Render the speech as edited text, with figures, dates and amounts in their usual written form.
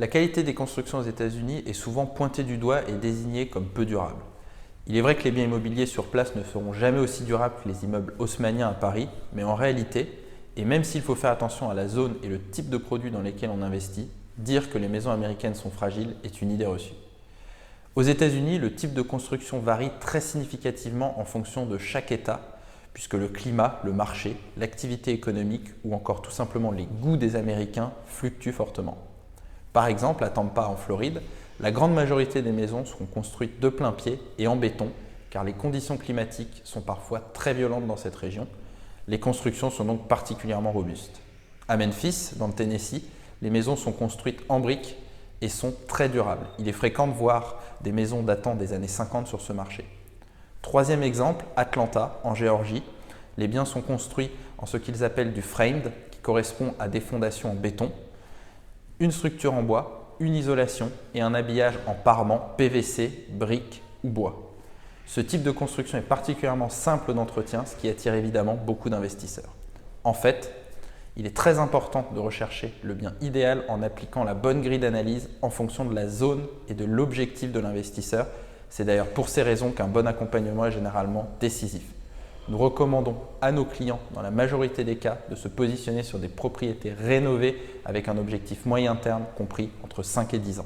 La qualité des constructions aux États-Unis est souvent pointée du doigt et désignée comme peu durable. Il est vrai que les biens immobiliers sur place ne seront jamais aussi durables que les immeubles haussmanniens à Paris, mais en réalité, et même s'il faut faire attention à la zone et le type de produits dans lesquels on investit, dire que les maisons américaines sont fragiles est une idée reçue. Aux États-Unis, le type de construction varie très significativement en fonction de chaque État, puisque le climat, le marché, l'activité économique ou encore tout simplement les goûts des Américains fluctuent fortement. Par exemple, à Tampa, en Floride, la grande majorité des maisons seront construites de plain-pied et en béton, car les conditions climatiques sont parfois très violentes dans cette région. Les constructions sont donc particulièrement robustes. À Memphis, dans le Tennessee, les maisons sont construites en briques et sont très durables. Il est fréquent de voir des maisons datant des années 50 sur ce marché. Troisième exemple, Atlanta, en Géorgie. Les biens sont construits en ce qu'ils appellent du framed, qui correspond à des fondations en béton, une structure en bois, une isolation et un habillage en parement, PVC, briques ou bois. Ce type de construction est particulièrement simple d'entretien, ce qui attire évidemment beaucoup d'investisseurs. En fait, il est très important de rechercher le bien idéal en appliquant la bonne grille d'analyse en fonction de la zone et de l'objectif de l'investisseur. C'est d'ailleurs pour ces raisons qu'un bon accompagnement est généralement décisif. Nous recommandons à nos clients, dans la majorité des cas, de se positionner sur des propriétés rénovées avec un objectif moyen terme compris entre 5 et 10 ans.